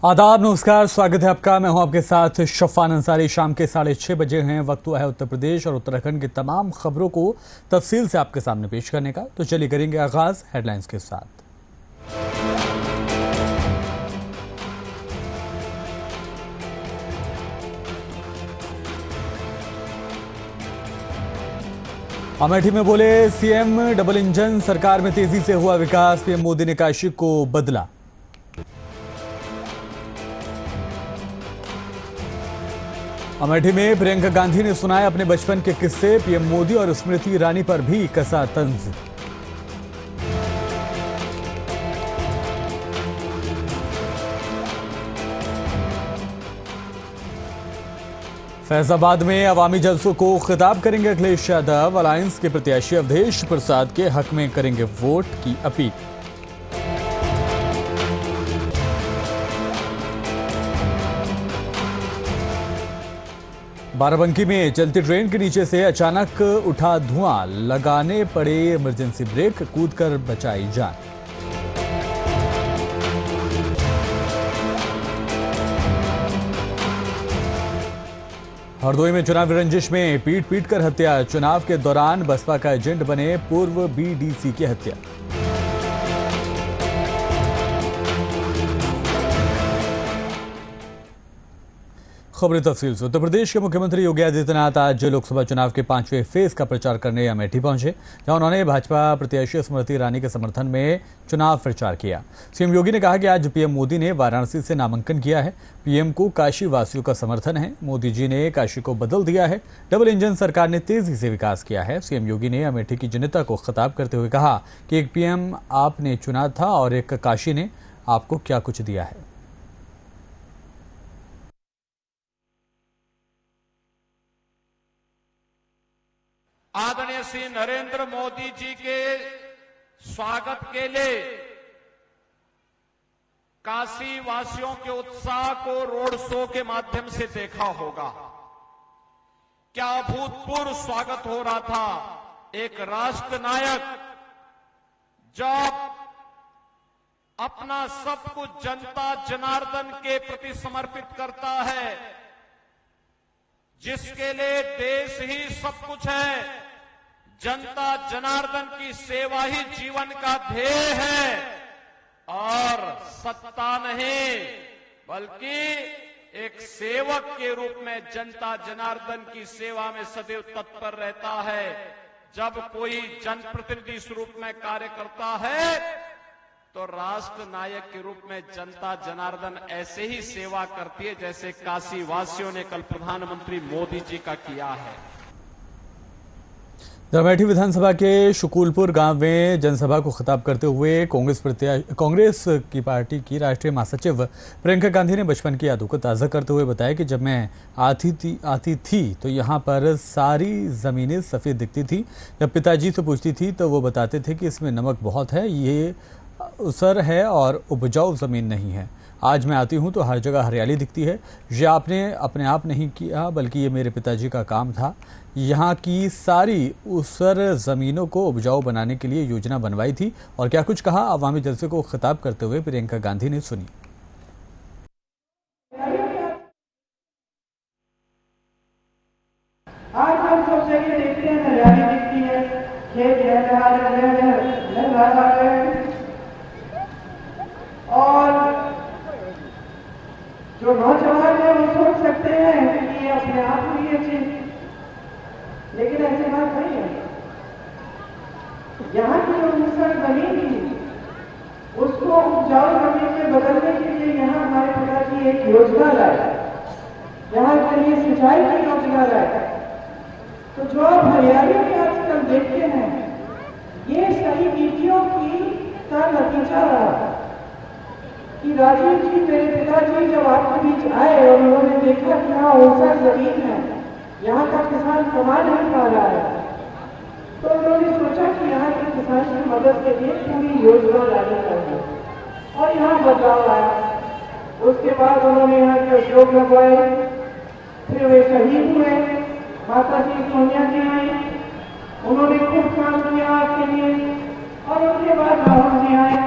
आदाब, नमस्कार, स्वागत है आपका। मैं हूं आपके साथ शफान अंसारी। शाम के 6:30 बजे हैं। वक्त हुआ है उत्तर प्रदेश और उत्तराखंड की तमाम खबरों को तफसील से आपके सामने पेश करने का। तो चलिए करेंगे आगाज हेडलाइंस के साथ। अमेठी में बोले सीएम, डबल इंजन सरकार में तेजी से हुआ विकास। पीएम मोदी ने काशी को बदला। अमेठी में प्रियंका गांधी ने सुनाए अपने बचपन के किस्से। पीएम मोदी और स्मृति ईरानी पर भी कसा तंज। फैजाबाद में अवामी जलसों को खिताब करेंगे अखिलेश यादव। अलायंस के प्रत्याशी अवधेश प्रसाद के हक में करेंगे वोट की अपील। बाराबंकी में चलती ट्रेन के नीचे से अचानक उठा धुआं, लगाने पड़े इमरजेंसी ब्रेक, कूदकर बचाई जान। हरदोई में चुनावी रंजिश में पीट पीट कर हत्या। चुनाव के दौरान बसपा का एजेंट बने पूर्व बीडीसी की हत्या। खबरें तफसील से। उत्तर प्रदेश के मुख्यमंत्री योगी आदित्यनाथ आज लोकसभा चुनाव के 5वें फेज का प्रचार करने अमेठी पहुंचे, जहां उन्होंने भाजपा प्रत्याशी स्मृति ईरानी के समर्थन में चुनाव प्रचार किया। सीएम योगी ने कहा कि आज पीएम मोदी ने वाराणसी से नामांकन किया है। पीएम को काशी वासियों का समर्थन है। मोदी जी ने काशी को बदल दिया है। डबल इंजन सरकार ने तेजी से विकास किया है। सीएम योगी ने अमेठी की जनता को खिताब करते हुए कहा कि एक पीएम आपने चुना था और एक काशी ने आपको क्या कुछ दिया है। आदरणीय श्री नरेंद्र मोदी जी के स्वागत के लिए काशी वासियों के उत्साह को रोड शो के माध्यम से देखा होगा। क्या अभूतपूर्व स्वागत हो रहा था। एक राष्ट्र नायक जब अपना सब कुछ जनता जनार्दन के प्रति समर्पित करता है, जिसके लिए देश ही सब कुछ है, जनता जनार्दन की सेवा ही जीवन का ध्येय है और सत्ता नहीं बल्कि एक सेवक के रूप में जनता जनार्दन की सेवा में सदैव तत्पर रहता है। जब कोई जनप्रतिनिधि इस रूप में कार्य करता है तो राष्ट्र नायक के रूप में जनता जनार्दन ऐसे ही सेवा करती है जैसे काशी वासियों ने कल प्रधानमंत्री मोदी जी का किया है। अमेठी विधानसभा के शुकुलपुर गांव में जनसभा को खिताब करते हुए कांग्रेस की पार्टी की राष्ट्रीय महासचिव प्रियंका गांधी ने बचपन की यादों को ताज़ा करते हुए बताया कि जब मैं आती थी तो यहाँ पर सारी ज़मीनें सफ़ेद दिखती थी। जब पिताजी से पूछती थी तो वो बताते थे कि इसमें नमक बहुत है, ये उसर है और उपजाऊ ज़मीन नहीं है। आज मैं आती हूँ तो हर जगह हरियाली दिखती है। ये आपने अपने आप नहीं किया बल्कि ये मेरे पिताजी का काम था। यहाँ की सारी उसर ज़मीनों को उपजाऊ बनाने के लिए योजना बनवाई थी। और क्या कुछ कहा अवामी जलसे को खिताब करते हुए प्रियंका गांधी ने सुनी। आज हम सब जगह देखते हैं हरियाली दिखती है, खेत और जो नौजवान है वो सोच सकते हैं कि ये अपने आप में ये चीज, लेकिन ऐसी बात नहीं है। यहाँ की जो उसर जमीन थी उसको उपजाऊ जमीन में बदलने के लिए यहाँ हमारे पिताजी एक योजना लाए, यहाँ के लिए सिंचाई की योजना लाए। तो जो आप हरियाली में आजकल देखते हैं ये सही नीतियों का नतीजा रहा कि राजीव जी, मेरे पिताजी जब आपके बीच आए और उन्होंने देखा कि यहाँ उसर जमीन है, यहाँ का किसान कमा नहीं पा रहा है, तो उन्होंने सोचा कि यहाँ के किसान की मदद के लिए पूरी योजना लानी चाहिए और यहाँ बदलाव आया। उसके बाद उन्होंने यहाँ के अशोक लगवाए, फिर वे शहीद हुए। माता जी सोनिया जी आई, उन्होंने खूब काम किया आपके लिए और उनके बाद राहुल जी आए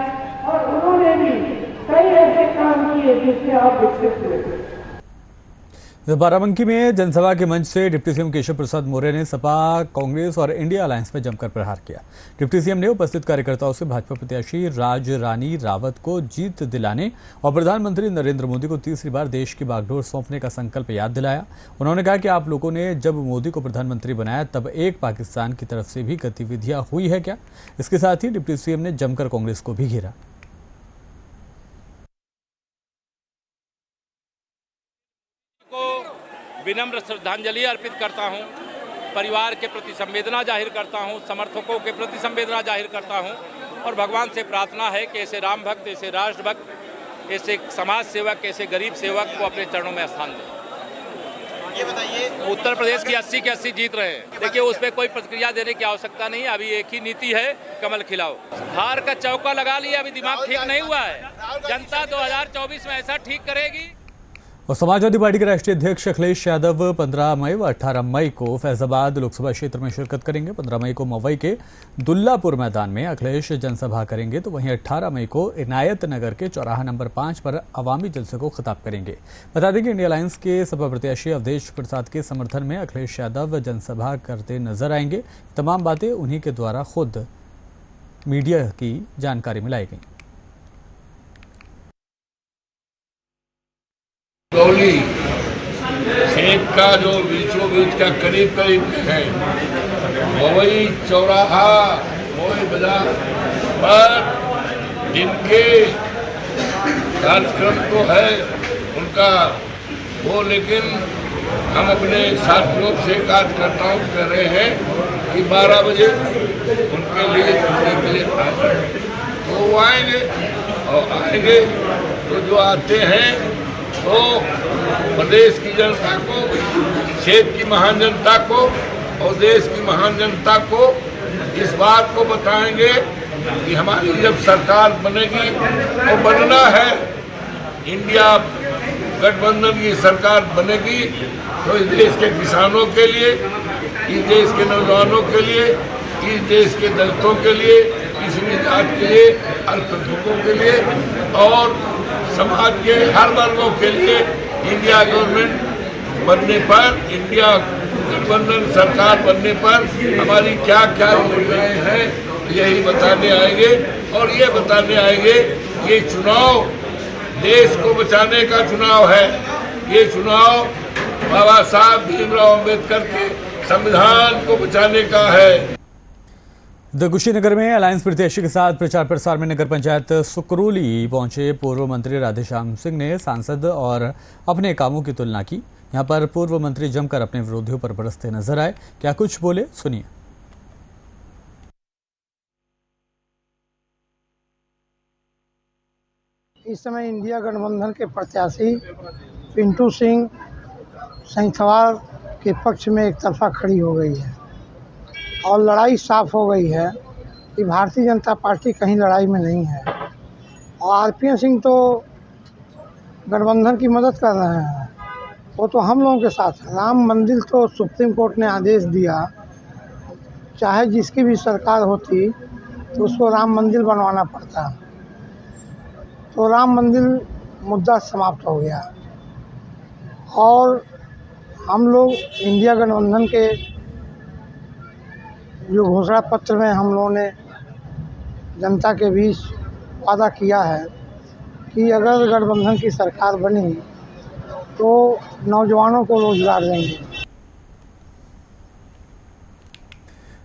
और उन्होंने भी कई ऐसे काम किए जिससे आप विकसित हुए। बाराबंकी में जनसभा के मंच से डिप्टी सीएम केशव प्रसाद मौर्य ने सपा, कांग्रेस और इंडिया अलायंस में जमकर प्रहार किया। डिप्टी सीएम ने उपस्थित कार्यकर्ताओं से भाजपा प्रत्याशी राज रानी रावत को जीत दिलाने और प्रधानमंत्री नरेंद्र मोदी को तीसरी बार देश की बागडोर सौंपने का संकल्प याद दिलाया। उन्होंने कहा कि आप लोगों ने जब मोदी को प्रधानमंत्री बनाया तब एक पाकिस्तान की तरफ से भी गतिविधियां हुई है क्या। इसके साथ ही डिप्टी सीएम ने जमकर कांग्रेस को भी घेरा। विनम्र श्रद्धांजलि अर्पित करता हूं, परिवार के प्रति संवेदना जाहिर करता हूं, समर्थकों के प्रति संवेदना जाहिर करता हूं और भगवान से प्रार्थना है कि ऐसे राम भक्त, ऐसे राष्ट्रभक्त, ऐसे समाज सेवक, ऐसे गरीब सेवक को अपने चरणों में स्थान दें। ये बताइए, उत्तर प्रदेश की 80 के 80 जीत रहे हैं। देखिए, उस पर कोई प्रतिक्रिया देने की आवश्यकता नहीं है। अभी एक ही नीति है, कमल खिलाओ। हार का चौका लगा लिया, अभी दिमाग ठीक नहीं हुआ है। जनता 2024 में ऐसा ठीक करेगी। और समाजवादी पार्टी के राष्ट्रीय अध्यक्ष अखिलेश यादव 15 मई व 18 मई को फैजाबाद लोकसभा क्षेत्र में शिरकत करेंगे। 15 मई को मवई के दुल्लापुर मैदान में अखिलेश जनसभा करेंगे, तो वहीं 18 मई को इनायत नगर के चौराहा नंबर 5 पर अवामी जलसे को खिताब करेंगे। बता दें कि इंडिया अलायंस के सपा प्रत्याशी अवधेश प्रसाद के समर्थन में अखिलेश यादव जनसभा करते नजर आएंगे। तमाम बातें उन्हीं के द्वारा खुद मीडिया की जानकारी में लाई गई। गौली खेत का जो बीचों बीच का करीब करीब है, वही चौराहा, वही बाजार पर जिनके कार्यक्रम तो है उनका वो, लेकिन हम अपने साथियों से कार्यकर्ताओं से कह रहे हैं कि 12 बजे उनके लिए सुनने के लिए आए, तो वो आएंगे और आएंगे तो जो आते हैं तो प्रदेश की जनता को, क्षेत्र की महान जनता को और देश की महान जनता को इस बात को बताएंगे कि हमारी जब सरकार बनेगी और बनना है, इंडिया गठबंधन की सरकार बनेगी, तो इस देश के किसानों के लिए, इस देश के नौजवानों के लिए, इस देश के दलितों के लिए, पिछड़ी जात के लिए, अल्पसंख्यकों के लिए और समाज के हर वर्गों के लिए इंडिया गवर्नमेंट बनने पर, इंडिया गठबंधन सरकार बनने पर हमारी क्या क्या योजनाएं हैं, यही बताने आएंगे। और ये बताने आएंगे ये चुनाव देश को बचाने का चुनाव है। ये चुनाव बाबा साहब भीमराव अम्बेडकर के संविधान को बचाने का है। कुशीनगर में अलायंस प्रत्याशी के साथ प्रचार प्रसार में नगर पंचायत सुकरोली पहुंचे पूर्व मंत्री राधेश्याम सिंह ने सांसद और अपने कामों की तुलना की। यहां पर पूर्व मंत्री जमकर अपने विरोधियों पर बरसते नजर आए। क्या कुछ बोले, सुनिए। इस समय इंडिया गठबंधन के प्रत्याशी पिंटू सिंह सैंथवाल के पक्ष में एक तरफा खड़ी हो गई है और लड़ाई साफ हो गई है कि भारतीय जनता पार्टी कहीं लड़ाई में नहीं है। और आरपीएन सिंह तो गठबंधन की मदद कर रहे हैं, वो तो हम लोगों के साथ है। राम मंदिर तो सुप्रीम कोर्ट ने आदेश दिया, चाहे जिसकी भी सरकार होती तो उसको राम मंदिर बनवाना पड़ता, तो राम मंदिर मुद्दा समाप्त हो गया। और हम लोग इंडिया गठबंधन के जो घोषणा पत्र में हम लोगों ने जनता के बीच वादा किया है कि अगर गठबंधन की सरकार बनी तो नौजवानों को रोजगार देंगे।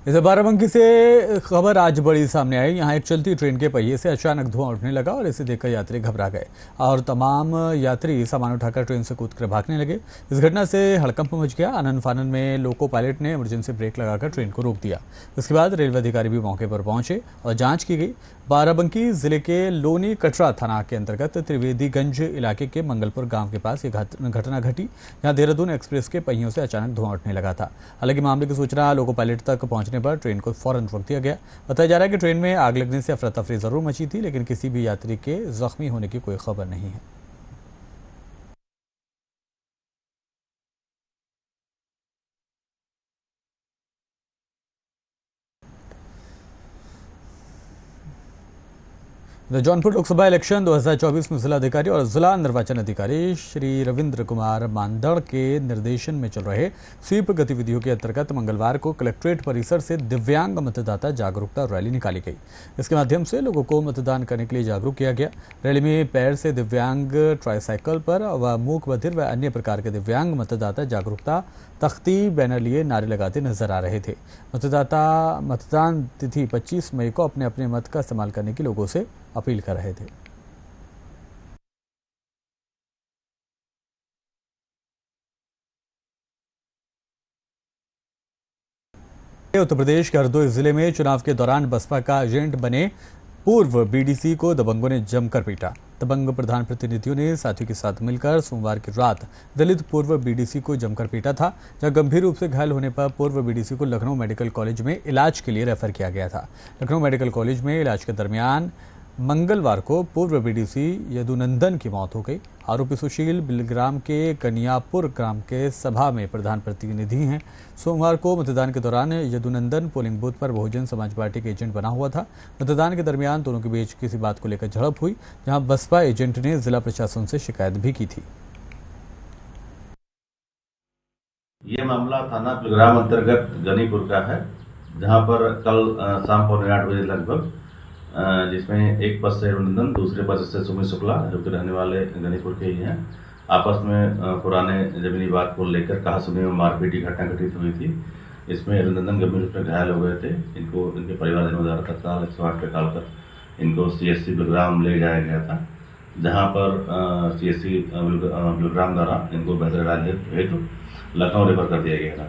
इधर बाराबंकी से खबर आज बड़ी सामने आई। यहाँ एक चलती ट्रेन के पहिए से अचानक धुआं उठने लगा और इसे देखकर यात्री घबरा गए और तमाम यात्री सामान उठाकर ट्रेन से कूदकर भागने लगे। इस घटना से हड़कंप मच गया। आनन फानन में लोको पायलट ने इमरजेंसी ब्रेक लगाकर ट्रेन को रोक दिया। इसके बाद रेलवे अधिकारी भी मौके पर पहुंचे और जांच की गई। बाराबंकी जिले के लोनी कटरा थाना के अंतर्गत त्रिवेदीगंज इलाके के मंगलपुर गांव के पास ये घटना घटी। यहाँ देहरादून एक्सप्रेस के पहियों से अचानक धुआं उठने लगा था। हालांकि मामले की सूचना लोको पायलट तक पहुंचने पर ट्रेन को फौरन रोक दिया गया। बताया जा रहा है कि ट्रेन में आग लगने से अफरा तफरी जरूर मची थी, लेकिन किसी भी यात्री के जख्मी होने की कोई खबर नहीं है। जौनपुर लोकसभा इलेक्शन 2024 में जिलाधिकारी और जिला निर्वाचन अधिकारी श्री रविंद्र कुमार मानदड़ के निर्देशन में चल रहे स्वीप गतिविधियों के अंतर्गत मंगलवार को कलेक्ट्रेट परिसर से दिव्यांग मतदाता जागरूकता रैली निकाली गई। इसके माध्यम से लोगों को मतदान करने के लिए जागरूक किया गया। रैली में पैर से दिव्यांग, ट्राईसाइकिल पर व मूक बधिर व अन्य प्रकार के दिव्यांग मतदाता जागरूकता तख्ती, बैनर लिए नारे लगाते नजर आ रहे थे। मतदाता मतदान तिथि 25 मई को अपने अपने मत का इस्तेमाल करने की लोगों से अपील कर रहे थे। उत्तर प्रदेश के हरदोई जिले में चुनाव के दौरान बसपा का एजेंट बने पूर्व बीडीसी को दबंगों ने जमकर पीटा। दबंग प्रधान प्रतिनिधियों ने साथियों के साथ मिलकर सोमवार की रात दलित पूर्व बीडीसी को जमकर पीटा था, जहां गंभीर रूप से घायल होने पर पूर्व बीडीसी को लखनऊ मेडिकल कॉलेज में इलाज के लिए रेफर किया गया था। लखनऊ मेडिकल कॉलेज में इलाज के दरमियान मंगलवार को पूर्व बीडीसी यदुनंदन की मौत हो गई। आरोपी सुशील बिलग्राम के कनियापुर ग्राम के सभा में प्रधान प्रतिनिधि हैं। सोमवार को मतदान के दौरान यदुनंदन पोलिंग बूथ पर बहुजन समाज पार्टी के एजेंट बना हुआ था। मतदान के दरमियान दोनों के बीच किसी बात को लेकर झड़प हुई, जहां बसपा एजेंट ने जिला प्रशासन से शिकायत भी की थी। ये मामला थाना बिलग्राम अंतर्गत गनीपुर का है, जहां पर कल शाम 8:15 बजे लगभग जिसमें एक पद से यदुनंदन, दूसरे पद से सुमित शुक्ला, जो कि रहने वाले गनीपुर के ही हैं, आपस में पुराने जमीनी बात को लेकर कहा-सुनी में मारपीट की घटना घटित हुई थी। इसमें यदुनंदन गंभीर रूप से घायल हो गए थे। इनको इनके परिवारजनों द्वारा तत्काल 108 पे कॉल कर इनको CHC बिलग्राम ले जाया गया था, जहां पर CHC बिलग्राम द्वारा इनको बेहतर इलाज हेतु लखनऊ रेफर कर दिया गया था,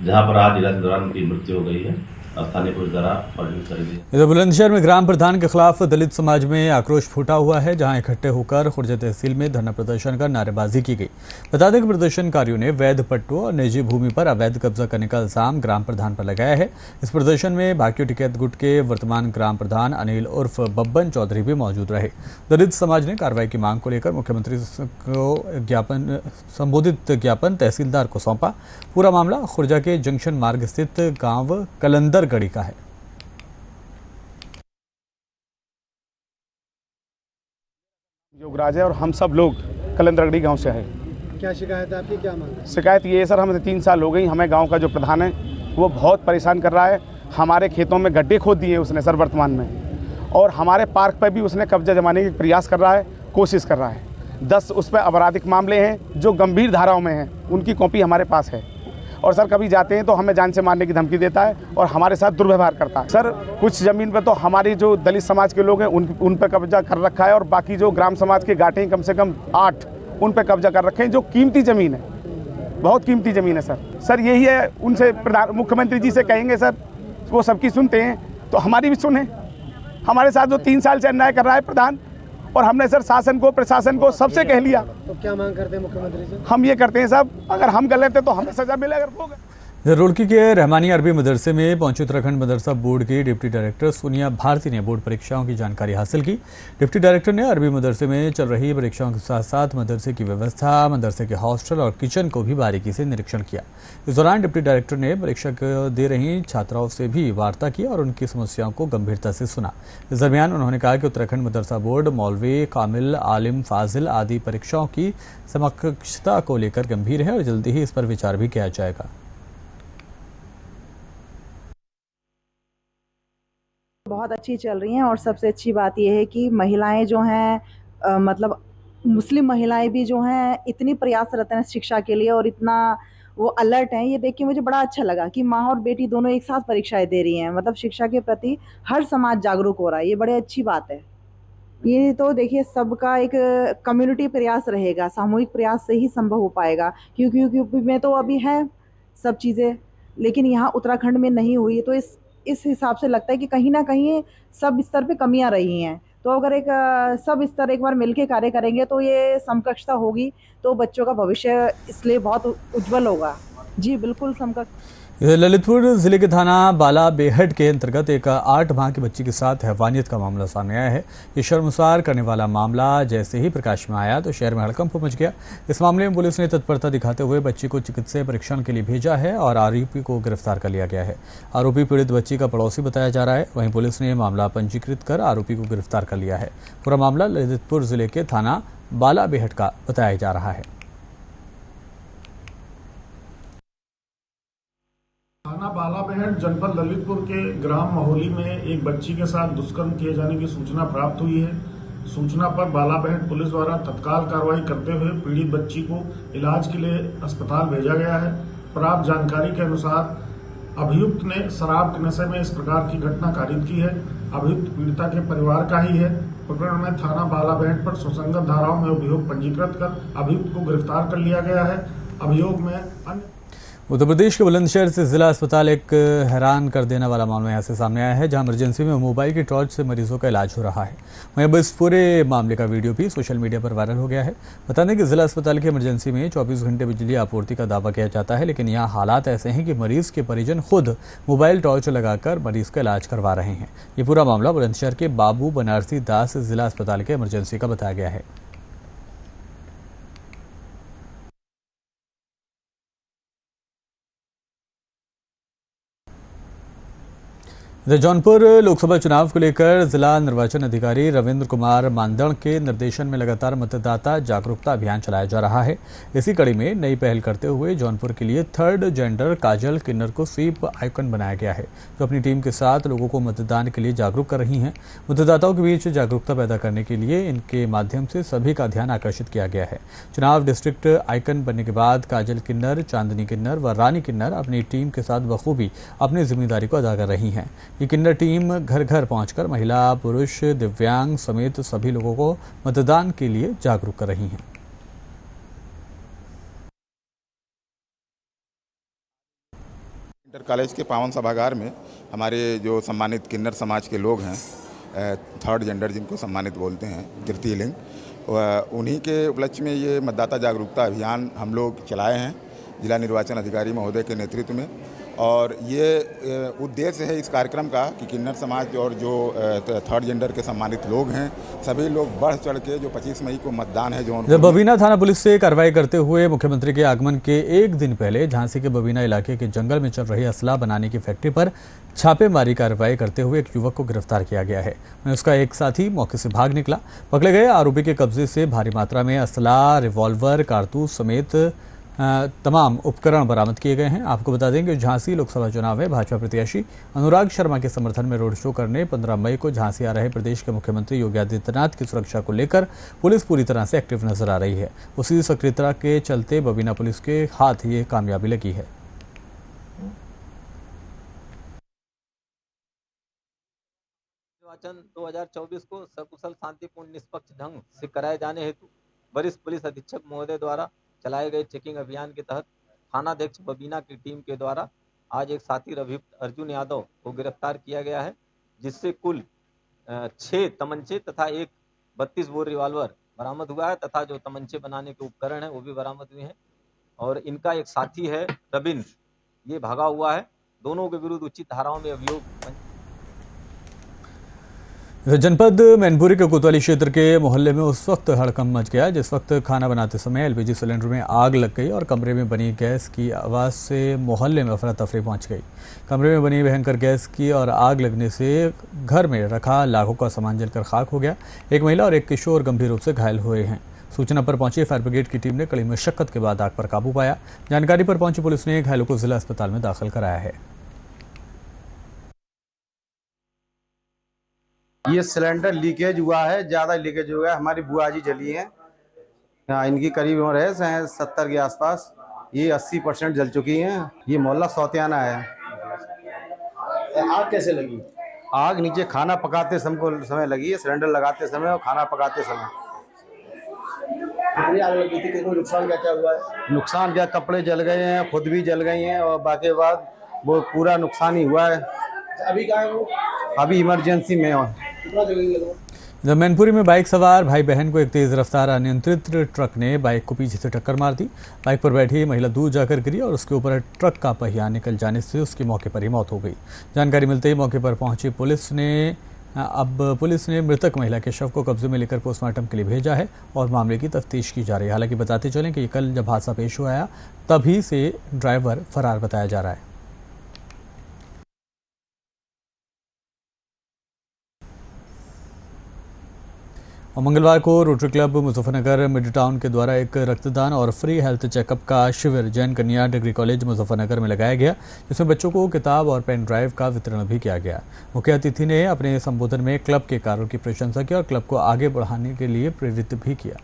जहां पर आज इलाज के दौरान उनकी मृत्यु हो गई है। स्थानीय पुलिस द्वारा इधर बुलंदशहर में ग्राम प्रधान के खिलाफ दलित समाज में आक्रोश फूटा हुआ है, जहां इकट्ठे होकर खुर्जा तहसील में धरना प्रदर्शन कर नारेबाजी की गई। बता दें कि प्रदर्शनकारियों ने वैध पट्टों और निजी भूमि पर अवैध कब्जा करने का इल्जाम ग्राम प्रधान पर लगाया है। इस प्रदर्शन में भाकियू टिकैत गुट के वर्तमान ग्राम प्रधान अनिल उर्फ बब्बन चौधरी भी मौजूद रहे। दलित समाज ने कार्रवाई की मांग को लेकर मुख्यमंत्री को संबोधित ज्ञापन तहसीलदार को सौंपा। पूरा मामला खुर्जा के जंक्शन मार्ग स्थित गांव कलंदरगढ़ी का है। योगराज है और हम सब लोग कलंदरगढ़ी गांव से है। क्या शिकायत है आपकी, क्या मांग है? शिकायत ये है सर, हमें 3 साल हो गई, हमें गांव का जो प्रधान है वो बहुत परेशान कर रहा है। हमारे खेतों में गड्ढे खोद दिए उसने सर वर्तमान में, और हमारे पार्क पर भी उसने कब्जा जमाने की प्रयास कर रहा है, कोशिश कर रहा है। 10 उस पर आपराधिक मामले हैं जो गंभीर धाराओं में हैं, उनकी कॉपी हमारे पास है। और सर कभी जाते हैं तो हमें जान से मारने की धमकी देता है और हमारे साथ दुर्व्यवहार करता है। सर कुछ ज़मीन पर तो हमारी जो दलित समाज के लोग हैं उन पर कब्जा कर रखा है, और बाकी जो ग्राम समाज के गांठें कम से कम 8 उन पर कब्जा कर रखे हैं, जो कीमती ज़मीन है, बहुत कीमती ज़मीन है। सर यही है, उनसे मुख्यमंत्री जी से कहेंगे सर, वो सबकी सुनते हैं तो हमारी भी सुने। हमारे साथ जो 3 साल से अन्याय कर रहा है प्रधान, और हमने सर शासन को, प्रशासन को, सबसे कह लिया। तो क्या मांग करते हैं मुख्यमंत्री से? हम ये करते हैं साहब, अगर हम गलत है तो हमें सजा मिले। अगर वो रुड़की के रहमानी अरबी मदरसे में पहुंचे उत्तराखंड मदरसा बोर्ड की डिप्टी डायरेक्टर सोनिया भारती ने बोर्ड परीक्षाओं की जानकारी हासिल की। डिप्टी डायरेक्टर ने अरबी मदरसे में चल रही परीक्षाओं के साथ साथ मदरसे की व्यवस्था, मदरसे के हॉस्टल और किचन को भी बारीकी से निरीक्षण किया। इस दौरान डिप्टी डायरेक्टर ने परीक्षा दे रही छात्राओं से भी वार्ता की और उनकी समस्याओं को गंभीरता से सुना। इस दरमियान उन्होंने कहा कि उत्तराखंड मदरसा बोर्ड मौलवी, कामिल, आलिम, फाजिल आदि परीक्षाओं की समकक्षता को लेकर गंभीर है और जल्दी ही इस पर विचार भी किया जाएगा। बहुत अच्छी चल रही हैं, और सबसे अच्छी बात यह है कि महिलाएं जो हैं मतलब मुस्लिम महिलाएं भी जो हैं इतनी प्रयासरत हैं शिक्षा के लिए, और इतना वो अलर्ट हैं। ये देख के मुझे बड़ा अच्छा लगा कि माँ और बेटी दोनों एक साथ परीक्षाएं दे रही हैं। मतलब शिक्षा के प्रति हर समाज जागरूक हो रहा है, ये बड़ी अच्छी बात है। ये तो देखिए सबका एक कम्युनिटी प्रयास रहेगा, सामूहिक प्रयास से ही संभव हो पाएगा, क्योंकि यूपी में तो अभी है सब चीज़ें, लेकिन यहाँ उत्तराखंड में नहीं हुई। तो इस हिसाब से लगता है कि कहीं ना कहीं सब स्तर पे कमियां रही हैं। तो अगर एक सब स्तर एक बार मिलके कार्य करेंगे तो ये समकक्षता होगी, तो बच्चों का भविष्य इसलिए बहुत उज्जवल होगा। जी बिल्कुल समकक्ष। इधर ललितपुर जिले के थाना बाला बेहट के अंतर्गत एक 8 माह की बच्ची के साथ हैवानियत का मामला सामने आया है। ये शर्मसार करने वाला मामला जैसे ही प्रकाश में आया तो शहर में हड़कंप मच गया। इस मामले में पुलिस ने तत्परता दिखाते हुए बच्ची को चिकित्सीय परीक्षण के लिए भेजा है और आरोपी को गिरफ्तार कर लिया गया है। आरोपी पीड़ित बच्ची का पड़ोसी बताया जा रहा है। वहीं पुलिस ने मामला पंजीकृत कर आरोपी को गिरफ्तार कर लिया है। पूरा मामला ललितपुर जिले के थाना बाला बेहट का बताया जा रहा है। थाना बालाबेहट जनपद ललितपुर के ग्राम महोली में एक बच्ची के साथ दुष्कर्म किए जाने की सूचना प्राप्त हुई है। सूचना पर बालाबेहट पुलिस द्वारा तत्काल कार्रवाई करते हुए पीड़ित बच्ची को इलाज के लिए अस्पताल भेजा गया है। प्राप्त जानकारी के अनुसार अभियुक्त ने शराब के नशे में इस प्रकार की घटना कारित की है। अभियुक्त पीड़िता के परिवार का ही है। प्रकरण में थाना बालाबेहट पर सुसंगत धाराओं में अभियोग पंजीकृत कर अभियुक्त को गिरफ्तार कर लिया गया है। अभियोग में अन्य उत्तर प्रदेश के बुलंदशहर से जिला अस्पताल एक हैरान कर देने वाला मामला यहाँ से सामने आया है, जहां इमरजेंसी में मोबाइल की टॉर्च से मरीजों का इलाज हो रहा है। वहीं अब इस पूरे मामले का वीडियो भी सोशल मीडिया पर वायरल हो गया है। बता दें कि जिला अस्पताल की इमरजेंसी में 24 घंटे बिजली आपूर्ति का दावा किया जाता है, लेकिन यहाँ हालात ऐसे हैं कि मरीज के परिजन खुद मोबाइल टॉर्च लगाकर मरीज का इलाज करवा रहे हैं। ये पूरा मामला बुलंदशहर के बाबू बनारसी दास जिला अस्पताल के इमरजेंसी का बताया गया है। जौनपुर लोकसभा चुनाव को लेकर जिला निर्वाचन अधिकारी रविंद्र कुमार मानदड़ के निर्देशन में लगातार मतदाता जागरूकता अभियान चलाया जा रहा है। इसी कड़ी में नई पहल करते हुए जौनपुर के लिए 3rd जेंडर काजल किन्नर को स्वीप आइकन बनाया गया है, जो अपनी टीम के साथ लोगों को मतदान के लिए जागरूक कर रही हैं। मतदाताओं के बीच जागरूकता पैदा करने के लिए इनके माध्यम से सभी का ध्यान आकर्षित किया गया है। चुनाव डिस्ट्रिक्ट आइकन बनने के बाद काजल किन्नर, चांदनी किन्नर व रानी किन्नर अपनी टीम के साथ बखूबी अपनी जिम्मेदारी को अदा कर रही हैं। ये किन्नर टीम घर घर पहुंचकर महिला, पुरुष, दिव्यांग समेत सभी लोगों को मतदान के लिए जागरूक कर रही हैं। इंटर कॉलेज के पावन सभागार में हमारे जो सम्मानित किन्नर समाज के लोग हैं, 3rd जेंडर जिनको सम्मानित बोलते हैं, तृतीय लिंग, उन्हीं के उपलक्ष्य में ये मतदाता जागरूकता अभियान हम लोग चलाए हैं जिला निर्वाचन अधिकारी महोदय के नेतृत्व में। और ये उद्देश्य है इस कार्यक्रम का कि किन्नर समाज और जो 3rd जेंडर के सम्मानित लोग हैं, सभी लोग बढ़ चढ़ के जो 25 मई को मतदान है जो बबीना थाना पुलिस से कार्रवाई करते हुए मुख्यमंत्री के आगमन के एक दिन पहले झांसी के बबीना इलाके के जंगल में चल रही असला बनाने की फैक्ट्री पर छापेमारी कार्रवाई करते हुए एक युवक को गिरफ्तार किया गया है। वहीं उसका एक साथी मौके से भाग निकला। पकड़े गए आरोपी के कब्जे से भारी मात्रा में असला, रिवॉल्वर, कारतूस समेत तमाम उपकरण बरामद किए गए हैं। आपको बता दें कि झांसी लोकसभा चुनाव में भाजपा प्रत्याशी अनुराग शर्मा के समर्थन में रोड शो करने 15 मई को झांसी आ रहे प्रदेश के मुख्यमंत्री योगी आदित्यनाथ की सुरक्षा को लेकर पुलिस पूरी तरह से एक्टिव नजर आ रही है। उसी सक्रियता के चलते बबीना पुलिस के हाथ ये कामयाबी लगी है। निर्वाचन 2024 को सकुशल, शांतिपूर्ण, निष्पक्ष ढंग से कराए जाने हेतु वरिष्ठ पुलिस अधीक्षक महोदय द्वारा चलाए गए चेकिंग अभियान के तहत थानाध्यक्ष बबीना की टीम के द्वारा आज एक साथी अभियुक्त अर्जुन यादव को गिरफ्तार किया गया है, जिससे कुल 6 तमंचे तथा एक 32 बोर रिवॉल्वर बरामद हुआ है तथा जो तमंचे बनाने के उपकरण हैं वो भी बरामद हुए हैं। और इनका एक साथी है रविंद्र, ये भागा हुआ है। दोनों के विरुद्ध उचित धाराओं में अभियोग। जनपद मैनपुरी के कोतवाली क्षेत्र के मोहल्ले में उस वक्त हड़कंप मच गया जिस वक्त खाना बनाते समय एलपीजी सिलेंडर में आग लग गई और कमरे में बनी गैस की आवाज़ से मोहल्ले में अफरा तफरी पहुंच गई। कमरे में बनी भयंकर गैस की और आग लगने से घर में रखा लाखों का सामान जलकर खाक हो गया। एक महिला और एक किशोर गंभीर रूप से घायल हुए हैं। सूचना पर पहुंची फायर ब्रिगेड की टीम ने कड़ी मशक्कत के बाद आग पर काबू पाया। जानकारी पर पहुंची पुलिस ने घायलों को जिला अस्पताल में दाखिल कराया है। ये सिलेंडर लीकेज हुआ है, ज़्यादा लीकेज हुआ है। हमारी बुआ जी जली हैं, इनकी करीब उम्र है 70 के आसपास। ये 80% जल चुकी हैं। ये मोहल्ला सौतियाना है। आग कैसे लगी? आग नीचे खाना पकाते समय लगी है, सिलेंडर लगाते समय और खाना पकाते समय। कितनी आग लगी थी? कितना नुकसान क्या हुआ है? नुकसान क्या, कपड़े जल गए हैं, खुद भी जल गई हैं और बाकी बाद वो पूरा नुकसान ही हुआ है। अभी कहाँ है वो? अभी इमरजेंसी में हो। कितना जल्दी लगा? जब मैनपुरी में बाइक सवार भाई बहन को एक तेज रफ्तार अनियंत्रित ट्रक ने बाइक को पीछे से टक्कर मार दी। बाइक पर बैठी महिला दूर जाकर गिरी और उसके ऊपर ट्रक का पहिया निकल जाने से उसकी मौके पर ही मौत हो गई। जानकारी मिलते ही मौके पर पहुंची पुलिस ने मृतक महिला के शव को कब्जे में लेकर पोस्टमार्टम के लिए भेजा है और मामले की तफ्तीश की जा रही है। हालांकि बताते चलें कि कल जब हादसा पेश हुआ तभी से ड्राइवर फरार बताया जा रहा है। और मंगलवार को rotary club Muzaffarnagar mid town के द्वारा एक रक्तदान और फ्री हेल्थ चेकअप का शिविर जैन कन्या डिग्री कॉलेज मुजफ्फरनगर में लगाया गया, जिसमें बच्चों को किताब और पेन ड्राइव का वितरण भी किया गया। मुख्य अतिथि ने अपने संबोधन में क्लब के कार्यों की प्रशंसा की और क्लब को आगे बढ़ाने के लिए प्रेरित भी किया।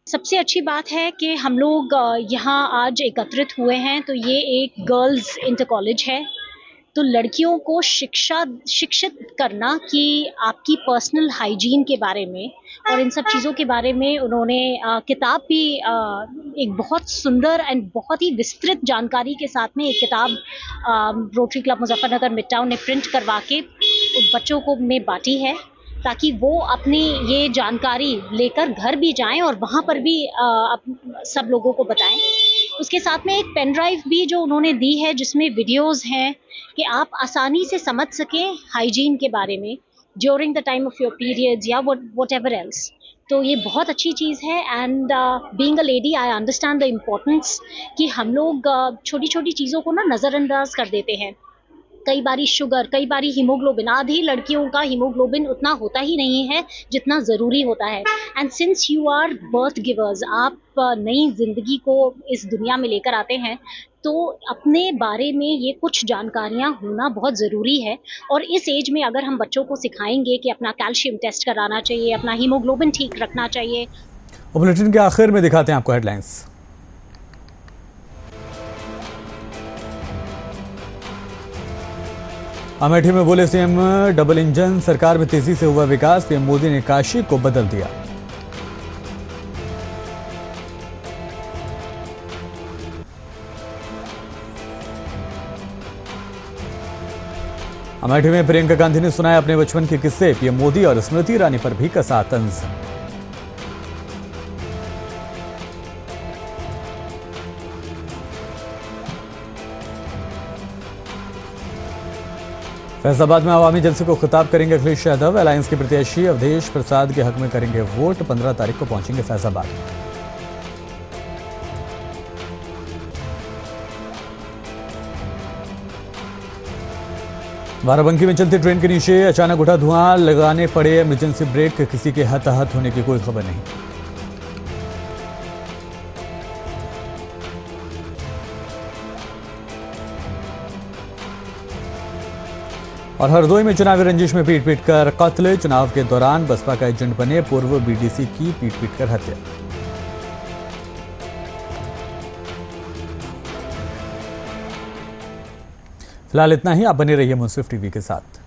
सबसे अच्छी बात है कि हम लोग यहाँ आज एकत्रित हुए हैं, तो ये एक गर्ल्स इंटर कॉलेज है, तो लड़कियों को शिक्षित करना कि आपकी पर्सनल हाइजीन के बारे में और इन सब चीज़ों के बारे में उन्होंने किताब भी एक बहुत सुंदर एंड बहुत ही विस्तृत जानकारी के साथ में एक किताब rotary club Muzaffarnagar mid town ने प्रिंट करवा के बच्चों को में बांटी है, ताकि वो अपनी ये जानकारी लेकर घर भी जाएं और वहाँ पर भी सब लोगों को बताएं। उसके साथ में एक पेन ड्राइव भी जो उन्होंने दी है, जिसमें वीडियोस हैं कि आप आसानी से समझ सकें हाइजीन के बारे में during the time of your periods या वट एवर एल्स। तो ये बहुत अच्छी चीज़ है and being a lady I understand the importance कि हम लोग छोटी छोटी चीज़ों को ना नज़रअंदाज कर देते हैं। कई बारी शुगर, कई बारी हीमोग्लोबिन, आधी लड़कियों का हीमोग्लोबिन उतना होता ही नहीं है जितना ज़रूरी होता है। And since you are birth givers, आप नई ज़िंदगी को इस दुनिया में लेकर आते हैं, तो अपने बारे में ये कुछ जानकारियाँ होना बहुत ज़रूरी है। और इस एज में अगर हम बच्चों को सिखाएंगे कि अपना कैल्शियम टेस्ट कराना चाहिए, अपना हीमोग्लोबिन ठीक रखना चाहिए। बुलेटिन के आखिर में दिखाते हैं आपको हेडलाइंस। अमेठी में बोले सीएम, डबल इंजन सरकार में तेजी से हुआ विकास, पीएम मोदी ने काशी को बदल दिया। अमेठी में प्रियंका गांधी ने सुनाए अपने बचपन के किस्से, पीएम मोदी और स्मृति ईरानी पर भी कसा तंज। फैजाबाद में आवामी जलसे को खिताब करेंगे अखिलेश यादव। अलायंस के प्रत्याशी अवधेश प्रसाद के हक में करेंगे वोट। 15 तारीख को पहुंचेंगे फैजाबाद। बाराबंकी में चलती ट्रेन के नीचे अचानक उठा धुआं, लगाने पड़े इमरजेंसी ब्रेक, किसी के हताहत होने की कोई खबर नहीं। और हरदोई में चुनावी रंजिश में पीट कर कत्ल, चुनाव के दौरान बसपा का एजेंट बने पूर्व बीडीसी की पीट कर हत्या। फिलहाल इतना ही। आप बने रहिए मुंसिफ टीवी के साथ।